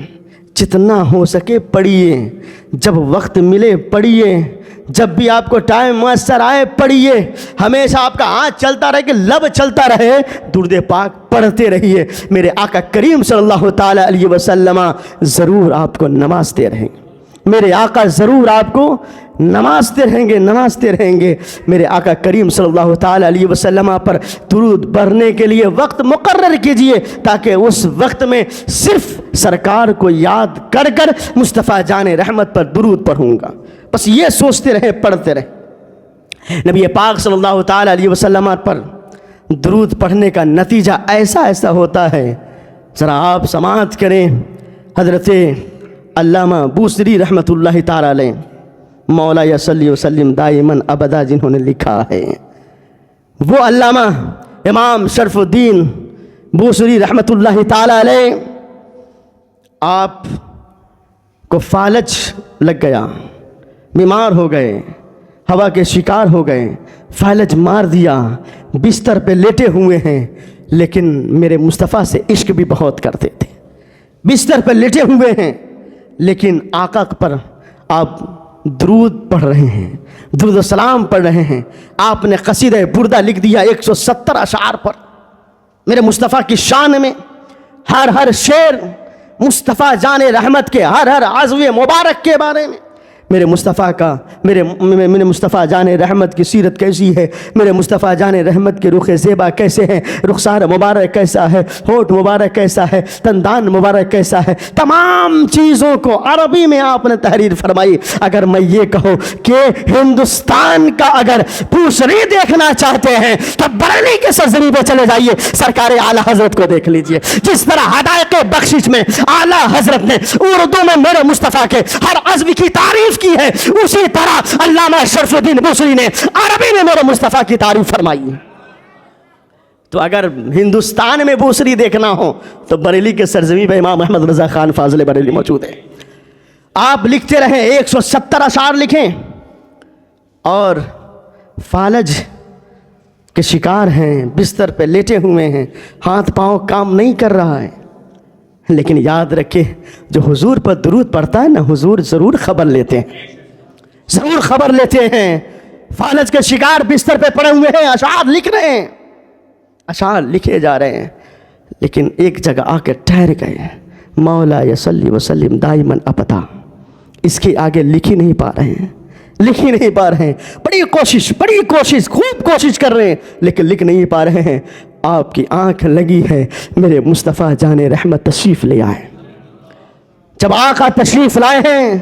جتنا ہو سکے پڑھیے، جب وقت ملے پڑھیے، جب بھی آپ کو ٹائم میسر آئے پڑھیے، ہمیشہ آپ کا ہاتھ چلتا رہے کہ لب چلتا رہے، درود پاک پڑھتے رہیے۔ میرے آقا کریم صلی اللہ تعالی علیہ وسلم ضرور آپ کو نوازتے رہیں گے، میرے آقا ضرور آپ کو نمازتے رہیں گے میرے آقا کریم صلی اللہ تعالی علیہ وسلم پر درود پڑھنے کے لیے وقت مقرر کیجئے، تاکہ اس وقت میں صرف سرکار کو یاد کر کر مصطفیٰ جان رحمت پر درود پڑھوں گا۔ بس یہ سوچتے رہیں، پڑھتے رہیں۔ نبی پاک صلی اللہ تعالی علیہ وسلم پر درود پڑھنے کا نتیجہ ایسا ہوتا ہے، ذرا آپ سماعت کریں۔ حضرت علامہ بوصری رحمۃ اللہ تعالی علیہ، مولا صلی وسلم دائماً ابدا، جنہوں نے لکھا ہے، وہ علامہ امام شرف الدین بوصری رحمۃ اللہ تعالی علیہ، آپ کو فالج لگ گیا، بیمار ہو گئے، ہوا کے شکار ہو گئے، فالج مار دیا، بستر پہ لیٹے ہوئے ہیں، لیکن میرے مصطفیٰ سے عشق بھی بہت کرتے تھے۔ بستر پہ لیٹے ہوئے ہیں، لیکن آقا پر آپ درود پڑھ رہے ہیں، درود و سلام پڑھ رہے ہیں۔ آپ نے قصیدہ بردہ لکھ دیا 170 اشعار پر، میرے مصطفیٰ کی شان میں ہر شعر مصطفیٰ جان رحمت کے، ہر عضو مبارک کے بارے میں، میرے مصطفیٰ کا، میرے مصطفیٰ جان رحمت کی سیرت کیسی ہے، میرے مصطفیٰ جان رحمت کے رخ زیبا کیسے ہیں، رخسار مبارک کیسا ہے، ہونٹ مبارک کیسا ہے، تندان مبارک کیسا ہے، تمام چیزوں کو عربی میں آپ نے تحریر فرمائی۔ اگر میں یہ کہوں کہ ہندوستان کا اگر بوصری دیکھنا چاہتے ہیں تو بریلی کے سرزمین پہ چلے جائیے، سرکار اعلیٰ حضرت کو دیکھ لیجئے۔ جس طرح ہدایت بخشش میں اعلیٰ حضرت نے اردو میں میرے مصطفیٰ کے ہر عضو کی تعریف کی ہے، اسی طرح علامہ شرف الدین بوصری نے عربی میں میرے مصطفیٰ کی تعریف فرمائی۔ تو اگر ہندوستان میں بوصری دیکھنا ہو تو بریلی کے سرزمین پہ امام احمد رضا خان فاضل بریلی موجود ہے۔ آپ لکھتے رہیں، 170 اشعار لکھیں، اور فالج کے شکار ہیں، بستر پہ لیٹے ہوئے ہیں، ہاتھ پاؤں کام نہیں کر رہا ہے، لیکن یاد رکھیں جو حضور پر درود پڑھتا ہے نا، حضور ضرور خبر لیتے ہیں۔ فالج کے شکار بستر پہ پڑے ہوئے ہیں، اشعار لکھ رہے ہیں، اشعار لکھے جا رہے ہیں، لیکن ایک جگہ آ کے ٹھہر گئے، مولا صلی وسلم دائماً ابدا، اس کے آگے لکھ ہی نہیں پا رہے ہیں، بڑی کوشش خوب کوشش کر رہے ہیں، لیکن لکھ نہیں پا رہے ہیں۔ آپ کی آنکھ لگی ہے، میرے مصطفیٰ جان رحمت تشریف لے آئے۔ جب آقا تشریف لائے ہیں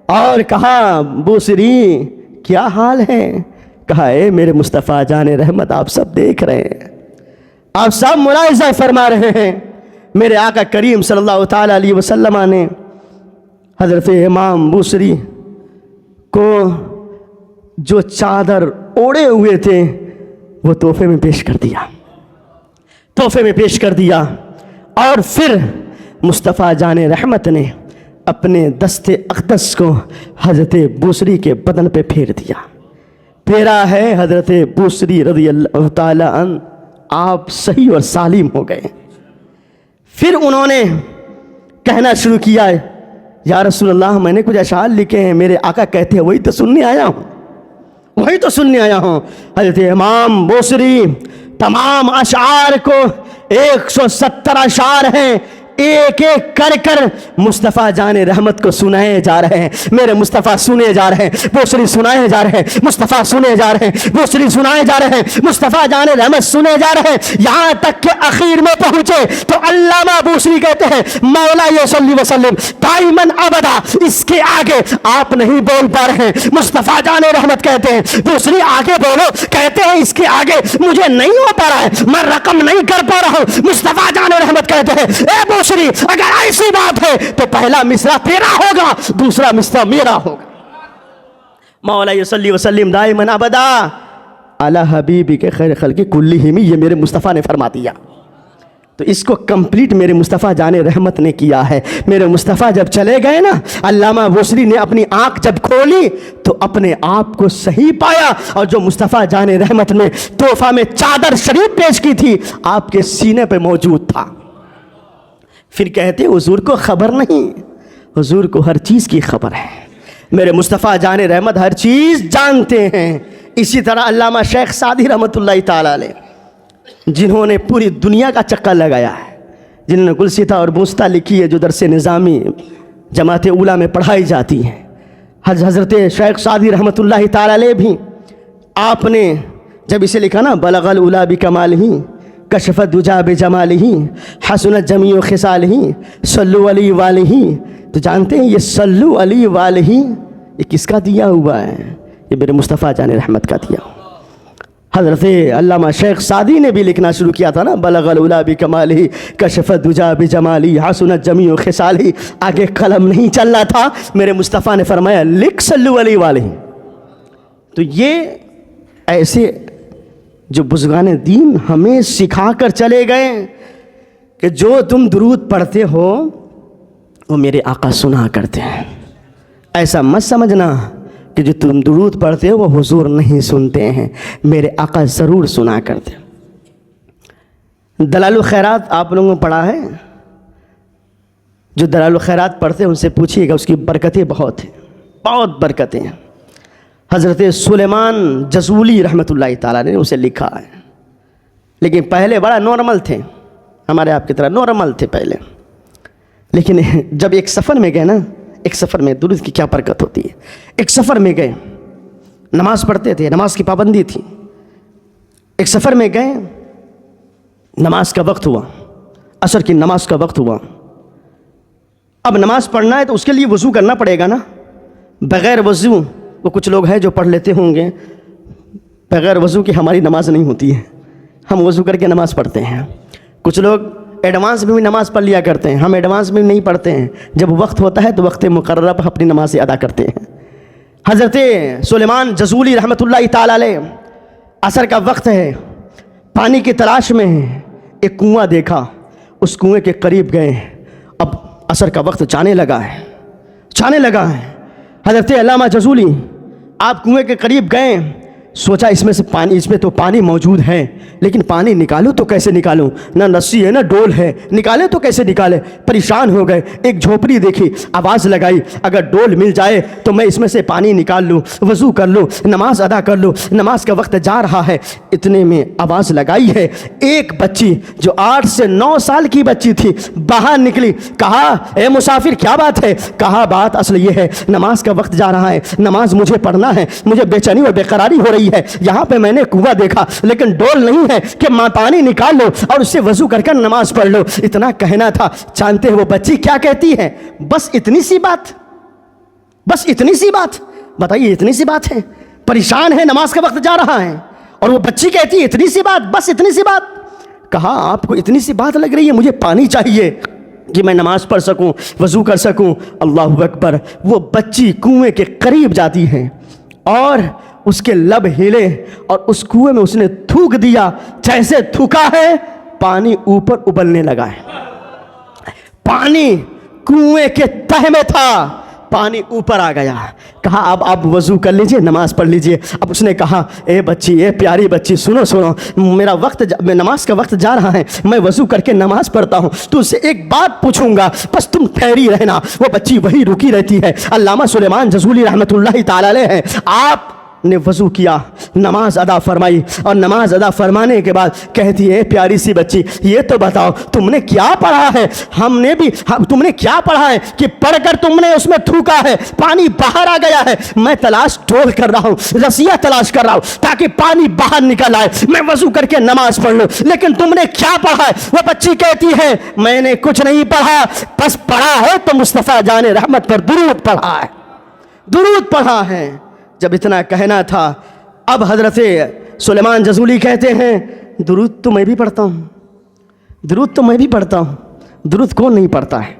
اور کہا بوصری کیا حال ہے، کہا اے میرے مصطفیٰ جان رحمت، آپ سب دیکھ رہے ہیں، آپ سب ملاحظہ فرما رہے ہیں، میرے آقا کریم صلی اللہ تعالی علیہ وسلم نے حضرت امام بوصری کو جو چادر اوڑے ہوئے تھے وہ تحفے میں پیش کر دیا، اور پھر مصطفیٰ جان رحمت نے اپنے دست اقدس کو حضرت بوصری کے بدن پہ پھیرا ہے۔ حضرت بوصری رضی اللہ تعالی عنہ آپ صحیح اور سالم ہو گئے۔ پھر انہوں نے کہنا شروع کیا، یا رسول اللہ میں نے کچھ اشعار لکھے ہیں، میرے آقا کہتے ہیں وہی تو سننے آیا ہوں۔ حضرت امام بوصری تمام اشعار کو 170 اشعار ہیں، ایک ایک کر مصطفیٰ جان رحمت کو سنائے جا رہے ہیں، میرے مصطفیٰ سنے جا رہے ہیں، بوصری سنائے جا رہے ہیں، مصطفیٰ سنے جا رہے ہیں، بوصری سنائے جا رہے ہیں، مصطفیٰ جان رحمت سنے جا رہے ہیں، یہاں تک کہ اخیر میں پہنچے تو علامہ بوصری کہتے ہیں مولا صلی وسلم دائماً ابدا، اس کے آگے آپ نہیں بول پا رہے ہیں۔ مصطفیٰ جان رحمت کہتے ہیں بوصری آگے بولو، کہتے ہیں اس کے آگے مجھے نہیں ہو پا رہا ہے، میں رقم نہیں کر پا رہا ہوں۔ مصطفیٰ جان رحمت کہتے ہیں اے بوصری، اگر ایسی بات ہے تو پہلا مصرع تیرا ہوگا، دوسرا مصرع میرا ہوگا۔ مولا صلی وسلم دائماً ابدا علی حبیبی کے خیر خلق کلہم، یہ میرے مصطفیٰ نے فرما دیا۔ تو اس کو کمپلیٹ میرے مصطفیٰ جان رحمت نے کیا ہے۔ میرے مصطفیٰ جب چلے گئے نا، علامہ بوصری نے اپنی آنکھ جب کھولی تو اپنے آپ کو صحیح پایا، اور جو مصطفیٰ جان رحمت نے تحفہ میں چادر شریف پیش کی تھی آپ کے سینے پہ موجود تھا۔ پھر کہتے حضور کو خبر نہیں، حضور کو ہر چیز کی خبر ہے، میرے مصطفیٰ جان رحمت ہر چیز جانتے ہیں۔ اسی طرح علامہ شیخ سعدی رحمۃ اللہ تعالی علیہ، جنہوں نے پوری دنیا کا چکر لگایا ہے، جنہوں نے گلستہ اور بوستہ لکھی ہے جو درس نظامی جماعت اولیٰ میں پڑھائی جاتی ہیں، حضرت شیخ سعدی رحمۃ اللہ تعالی علیہ بھی آپ نے جب اسے لکھا نا بلغ العلا بکمالہ کشفت دجا بجمالہ حسنت جمیع خصالہ صلو علیہ والہ، تو جانتے ہیں یہ صلو علیہ والہ یہ کس کا دیا ہوا ہے؟ یہ میرے مصطفیٰ جان رحمت کا دیا ہوا۔ حضرت علامہ شیخ سعدی نے بھی لکھنا شروع کیا تھا نا بلغ العلا بکمالہ کشفت دجا بجمالہ حسنت جمیع خصالہ، آگے قلم نہیں چل رہا تھا، میرے مصطفیٰ نے فرمایا لکھ صلو علیہ والہ۔ تو یہ ایسے جو بزرگان دین ہمیں سکھا کر چلے گئے کہ جو تم درود پڑھتے ہو وہ میرے آقا سنا کرتے ہیں، ایسا مت سمجھنا کہ جو تم درود پڑھتے ہو وہ حضور نہیں سنتے ہیں، میرے آقا ضرور سنا کرتے ہیں۔ دلائل الخیرات آپ لوگوں نے پڑھا ہے؟ جو دلائل الخیرات پڑھتے ہیں ان سے پوچھیے گا، اس کی برکتیں بہت ہیں، بہت برکتیں ہیں۔ حضرت سلیمان جزولی رحمۃ اللہ تعالیٰ نے اسے لکھا ہے، لیکن پہلے بڑا نارمل تھے، ہمارے آپ کی طرح نارمل تھے پہلے، لیکن جب ایک سفر میں گئے نا، ایک سفر میں درود کی کیا برکت ہوتی ہے، ایک سفر میں گئے نماز پڑھتے تھے، نماز کی پابندی تھی، ایک سفر میں گئے نماز کا وقت ہوا، عصر کی نماز کا وقت ہوا، اب نماز پڑھنا ہے تو اس کے لیے وضو کرنا پڑے گا نا، بغیر وضو وہ کچھ لوگ ہیں جو پڑھ لیتے ہوں گے، بغیر وضو کی ہماری نماز نہیں ہوتی ہے، ہم وضو کر کے نماز پڑھتے ہیں، کچھ لوگ ایڈوانس میں بھی نماز پڑھ لیا کرتے ہیں، ہم ایڈوانس میں نہیں پڑھتے ہیں، جب وقت ہوتا ہے تو وقت مقررہ پر اپنی نماز ادا کرتے ہیں۔ حضرت سلیمان جزولی رحمۃ اللہ تعالی علیہ عصر کا وقت ہے، پانی کی تلاش میں ہیں، ایک کنواں دیکھا، اس کنویں کے قریب گئے، اب عصر کا وقت جانے لگا ہے، حضرت علامہ جزولی آپ کنویں کے قریب گئے، سوچا اس میں تو پانی موجود ہے، لیکن پانی نکالوں تو کیسے نکالوں، نہ رسی ہے نہ ڈول ہے، نکالے تو کیسے نکالے، پریشان ہو گئے، ایک جھوپڑی دیکھی، آواز لگائی اگر ڈول مل جائے تو میں اس میں سے پانی نکال لوں، وضو کر لوں، نماز ادا کر لوں، نماز کا وقت جا رہا ہے۔ اتنے میں آواز لگائی ہے، ایک بچی جو 8 سے 9 سال کی بچی تھی باہر نکلی، کہا اے مسافر کیا بات ہے؟ کہا بات اصل یہ ہے نماز کا وقت جا رہا ہے، نماز مجھے پڑھنا ہے، مجھے بے چینی اور بے قراری ہو رہی ہے، یہاں پہ میں نے کنواں دیکھا لیکن ڈول نہیں ہے کہ ماں پانی نکال لو اور اس سے وضو کر نماز پڑھ لو، اتنا کہنا تھا۔ جانتے ہیں وہ بچی کیا کہتی ہے؟ بس اتنی سی بات بتائیے، اتنی سی بات ہے، پریشان ہے، نماز کا وقت جا رہا ہے، اور وہ بچی کہتی ہے اتنی سی بات، بس اتنی سی بات۔ کہا آپ کو اتنی سی بات لگ رہی ہے، مجھے پانی چاہیے کہ میں نماز پڑھ سکوں، وضو کر سکوں۔ اللہ اکبر، وہ بچی کنویں کے قریب جاتی ہے اور اس کے لب ہلے اور اس کنویں میں اس نے تھوک دیا، جیسے تھوکا ہے پانی اوپر ابلنے لگا ہے، پانی کنویں کے تہہ میں تھا، پانی اوپر آ گیا۔ کہا اب آپ وضو کر لیجئے، نماز پڑھ لیجئے۔ اب اس نے کہا اے بچی، اے پیاری بچی، سنو میرا نماز کا وقت جا رہا ہے، میں وضو کر کے نماز پڑھتا ہوں، تو اس سے ایک بات پوچھوں گا، بس تم ٹھہری رہنا۔ وہ بچی وہی رکی رہتی ہے۔ علامہ سلیمان جزولی رحمۃ اللہ تعالی علیہ ہیں، آپ نے وضو کیا، نماز ادا فرمائی، اور نماز ادا فرمانے کے بعد کہتی ہے پیاری سی بچی یہ تو بتاؤ تم نے کیا پڑھا ہے؟ تم نے کیا پڑھا ہے کہ پڑھ کر تم نے اس میں تھوکا ہے، پانی باہر آ گیا ہے؟ میں تلاش ڈول کر رہا ہوں، رسیاں تلاش کر رہا ہوں تاکہ پانی باہر نکل آئے، میں وضو کر کے نماز پڑھ لوں، لیکن تم نے کیا پڑھا ہے؟ وہ بچی کہتی ہے میں نے کچھ نہیں پڑھا، بس پڑھا ہے تو مصطفیٰ جان رحمت پر درود پڑھا ہے۔ جب اتنا کہنا تھا، اب حضرت سلیمان جزولی کہتے ہیں درود تو میں بھی پڑھتا ہوں، درود کون نہیں پڑھتا ہے؟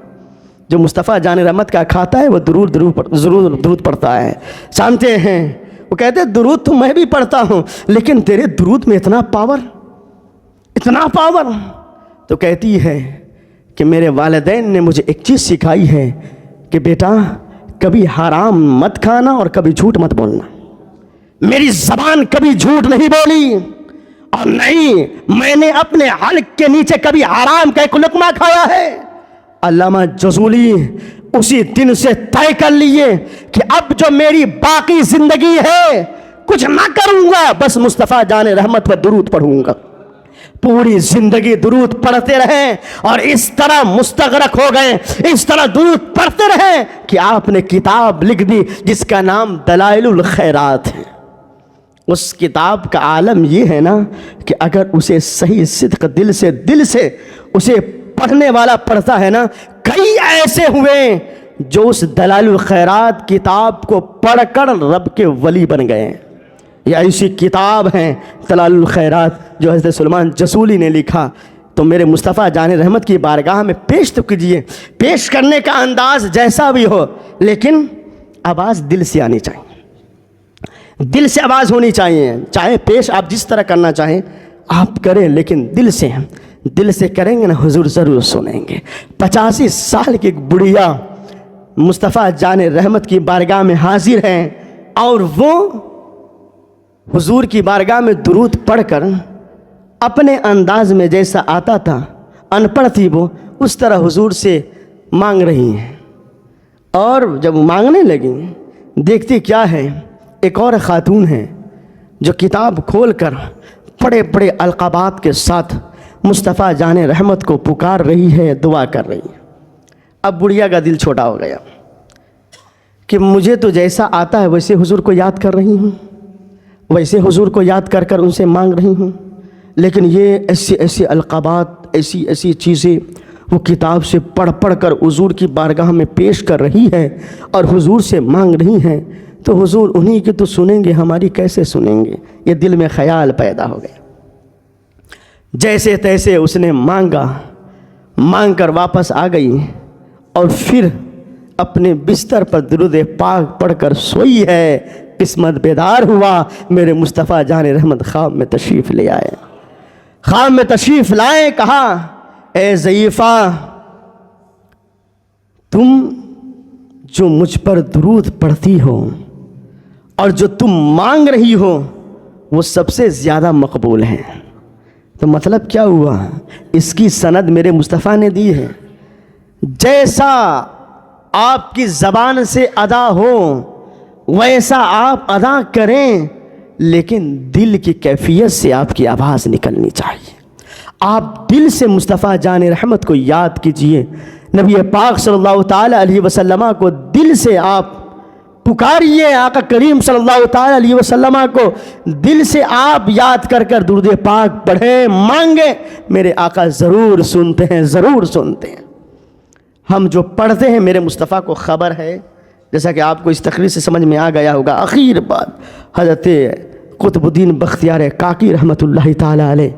جو مصطفیٰ جان رحمت کا کھاتا ہے وہ ضرور درود پڑھتا ہے۔ جانتے ہیں وہ کہتے ہیں درود تو میں بھی پڑھتا ہوں، لیکن تیرے درود میں اتنا پاور۔ تو کہتی ہے کہ میرے والدین نے مجھے ایک چیز سکھائی ہے کہ بیٹا کبھی حرام مت کھانا اور کبھی جھوٹ مت بولنا۔ میری زبان کبھی جھوٹ نہیں بولی، اور نہیں میں نے اپنے حلق کے نیچے کبھی حرام کا ایک لقمہ کھایا ہے۔ علامہ جزولی اسی دن سے طے کر لیے کہ اب جو میری باقی زندگی ہے کچھ نہ کروں گا، بس مصطفیٰ جان رحمت پر درود پڑھوں گا۔ پوری زندگی درود پڑھتے رہیں اور اس طرح مستغرق ہو گئے، اس طرح درود پڑھتے رہیں کہ آپ نے کتاب لکھ دی جس کا نام دلائل الخیرات ہے۔ اس کتاب کا عالم یہ ہے نا کہ اگر اسے صحیح صدق دل سے اسے پڑھنے والا پڑھتا ہے نا، کئی ایسے ہوئے جو اس دلائل الخیرات کتاب کو پڑھ کر رب کے ولی بن گئے ہیں۔ یہ ایسی کتاب ہیں دلائل الخیرات جو حضرت سلیمان جسولی نے لکھا۔ تو میرے مصطفیٰ جان رحمت کی بارگاہ میں پیش تو کیجئے، پیش کرنے کا انداز جیسا بھی ہو، لیکن آواز دل سے آنی چاہیے، دل سے آواز ہونی چاہیے۔ چاہے پیش آپ جس طرح کرنا چاہیں آپ کریں، لیکن دل سے کریں گے نا، حضور ضرور سنیں گے۔ 85 سال کی ایک بڑھیا مصطفیٰ جان رحمت کی بارگاہ میں حاضر ہیں، اور وہ حضور کی بارگاہ میں درود پڑھ کر اپنے انداز میں جیسا آتا تھا، ان پڑھ تھی وہ، اس طرح حضور سے مانگ رہی ہیں۔ اور جب مانگنے لگیں، دیکھتی کیا ہے، ایک اور خاتون ہے جو کتاب کھول کر بڑے بڑے القابات کے ساتھ مصطفیٰ جان رحمت کو پکار رہی ہے، دعا کر رہی ہے۔ اب بڑھیا کا دل چھوٹا ہو گیا کہ مجھے تو جیسا آتا ہے ویسے حضور کو یاد کر رہی ہوں، ویسے حضور کو یاد کر کر ان سے مانگ رہی ہوں، لیکن یہ ایسے القابات، ایسی چیزیں وہ کتاب سے پڑھ کر حضور کی بارگاہ میں پیش کر رہی ہے اور حضور سے مانگ رہی ہیں، تو حضور انہی کی تو سنیں گے، ہماری کیسے سنیں گے؟ یہ دل میں خیال پیدا ہو گیا۔ جیسے تیسے اس نے مانگ کر واپس آ گئی، اور پھر اپنے بستر پر درود پاک پڑھ کر سوئی ہے۔ قسمت بیدار ہوا، میرے مصطفیٰ جان رحمت خواب میں تشریف لے آئے، خواب میں تشریف لائے، کہا اے ضعیفہ، تم جو مجھ پر درود پڑھتی ہو اور جو تم مانگ رہی ہو وہ سب سے زیادہ مقبول ہیں۔ تو مطلب کیا ہوا؟ اس کی سند میرے مصطفیٰ نے دی ہے، جیسا آپ کی زبان سے ادا ہو ویسا آپ ادا کریں، لیکن دل کی کیفیت سے آپ کی آواز نکلنی چاہیے۔ آپ دل سے مصطفیٰ جان رحمت کو یاد کیجئے، نبی پاک صلی اللہ تعالی علیہ وسلم کو دل سے آپ پکاریے، آقا کریم صلی اللہ تعالی علیہ وسلم کو دل سے آپ یاد کر درود پاک پڑھیں، مانگیں، میرے آقا ضرور سنتے ہیں، ضرور سنتے ہیں۔ ہم جو پڑھتے ہیں میرے مصطفیٰ کو خبر ہے، جیسا کہ آپ کو اس تقریر سے سمجھ میں آ گیا ہوگا۔ آخر بات حضرت قطب الدین بختیار کاکی رحمۃ اللہ تعالی علیہ،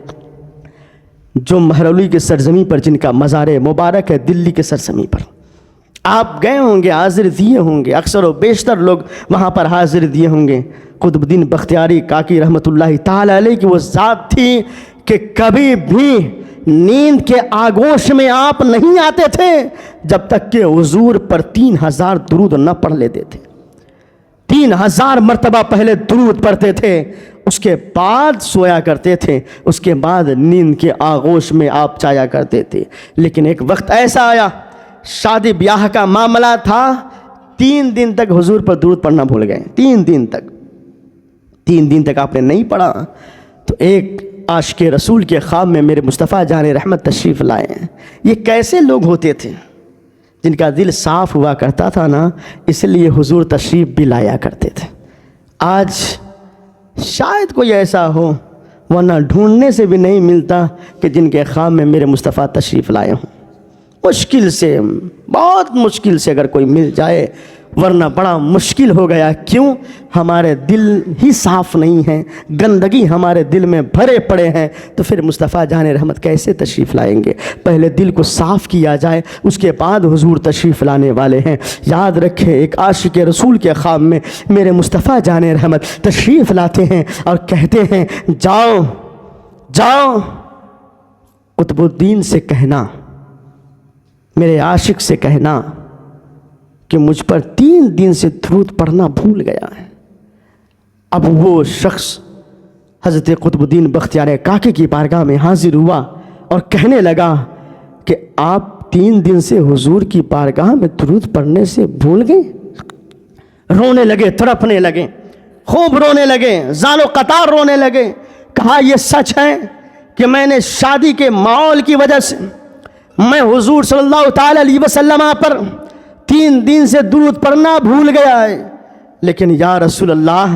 جو مہرولی کے سرزمین پر جن کا مزار مبارک ہے، دلی کے سرزمین پر آپ گئے ہوں گے، حاضر دیے ہوں گے، اکثر و بیشتر لوگ وہاں پر حاضر دیے ہوں گے۔ قطب الدین بختیاری کاکی رحمۃ اللہ تعالی علیہ کی وہ ذات تھی کہ کبھی بھی نیند کے آگوش میں آپ نہیں آتے تھے جب تک کہ حضور پر 3000 درود نہ پڑھ لیتے تھے۔ 3000 مرتبہ پہلے درود پڑھتے تھے، اس کے بعد سویا کرتے تھے، اس کے بعد نیند کے آغوش میں آپ جایا کرتے تھے۔ لیکن ایک وقت ایسا آیا، شادی بیاہ کا معاملہ تھا، 3 دن تک حضور پر درود پڑھنا بھول گئے۔ 3 دن تک آپ نے نہیں پڑھا، تو ایک عاشق رسول کے خواب میں میرے مصطفیٰ جان رحمت تشریف لائے ہیں۔ یہ کیسے لوگ ہوتے تھے جن کا دل صاف ہوا کرتا تھا نا، اس لیے حضور تشریف بھی لایا کرتے تھے۔ آج شاید کوئی ایسا ہو، ورنہ ڈھونڈنے سے بھی نہیں ملتا کہ جن کے خواب میں میرے مصطفیٰ تشریف لائے ہوں۔ مشکل سے، بہت مشکل سے اگر کوئی مل جائے، ورنہ بڑا مشکل ہو گیا۔ کیوں؟ ہمارے دل ہی صاف نہیں ہیں، گندگی ہمارے دل میں بھرے پڑے ہیں، تو پھر مصطفیٰ جان رحمت کیسے تشریف لائیں گے؟ پہلے دل کو صاف کیا جائے، اس کے بعد حضور تشریف لانے والے ہیں۔ یاد رکھیں، ایک عاشق رسول کے خواب میں میرے مصطفیٰ جان رحمت تشریف لاتے ہیں اور کہتے ہیں، جاؤ قطب الدین سے کہنا، میرے عاشق سے کہنا کہ مجھ پر 3 دن سے درود پڑھنا بھول گیا ہے۔ اب وہ شخص حضرت قطب الدین بختیار کاکی کی بارگاہ میں حاضر ہوا اور کہنے لگا کہ آپ 3 دن سے حضور کی بارگاہ میں درود پڑھنے سے بھول گئے۔ رونے لگے، تڑپنے لگے، خوب رونے لگے، زال و قطار رونے لگے۔ کہا یہ سچ ہے کہ میں نے شادی کے ماحول کی وجہ سے میں حضور صلی اللہ تعالی علیہ وسلم پر 3 دن سے درود پڑھنا بھول گیا ہے، لیکن یا رسول اللہ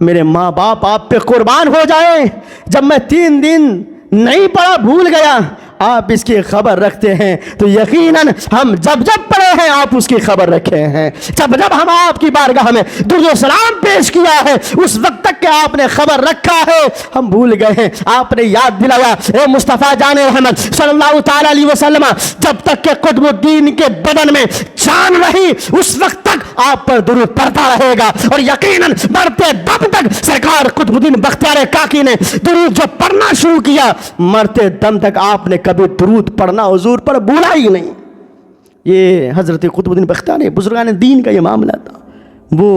میرے ماں باپ آپ پہ قربان ہو جائیں، جب میں 3 دن نہیں پڑھا بھول گیا، آپ اس کی خبر رکھتے ہیں تو یقیناً ہم جب پڑھے ہیں آپ اس کی خبر رکھے ہیں، جب ہم آپ کی بارگاہ میں درود و سلام پیش کیا ہے اس وقت تک کہ آپ نے خبر رکھا ہے، ہم بھول گئے ہیں، آپ نے یاد دلایا۔ اے مصطفیٰ جان رحمت صلی اللہ تعالی علیہ وسلم، جب تک کہ قطب الدین کے بدن میں جان رہی اس وقت تک آپ پر درود پڑھتا رہے گا، اور یقیناً مرتے دم تک سرکار قطب الدین بختیار کاکی نے درود جو پڑھنا شروع کیا، مرتے دم تک آپ نے کبھی درود پڑھنا حضور پر بھولا ہی نہیں۔ یہ حضرت قطب الدین بختیار بزرگان دین کا یہ معاملہ تھا، وہ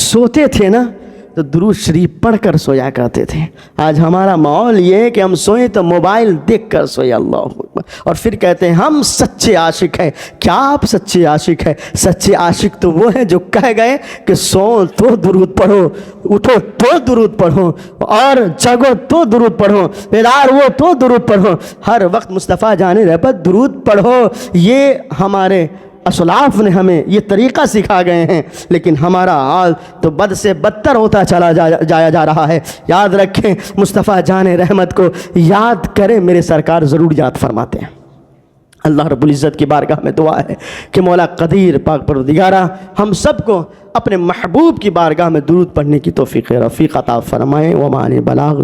سوتے تھے نا تو درود شریف پڑھ کر سویا کرتے تھے۔ آج ہمارا ماحول یہ ہے کہ ہم سوئیں تو موبائل دیکھ کر سوئے، اللہ اکبر، اور پھر کہتے ہیں ہم سچے عاشق ہیں۔ کیا آپ سچے عاشق ہیں؟ سچے عاشق تو وہ ہیں جو کہہ گئے کہ سو تو درود پڑھو، اٹھو تو درود پڑھو، اور جگو تو درود پڑھو، بیدار ہو تو درود پڑھو، ہر وقت مصطفیٰ جان رحمت درود پڑھو۔ یہ ہمارے اسلاف نے ہمیں یہ طریقہ سکھا گئے ہیں، لیکن ہمارا حال تو بد سے بدتر ہوتا چلا جا رہا ہے۔ یاد رکھیں، مصطفیٰ جان رحمت کو یاد کریں، میرے سرکار ضرور یاد فرماتے ہیں۔ اللہ رب العزت کی بارگاہ میں دعا ہے کہ مولا قدیر پاک پروردگارہ ہم سب کو اپنے محبوب کی بارگاہ میں درود پڑھنے کی توفیق رفیق عطا فرمائیں۔ وما بلاغ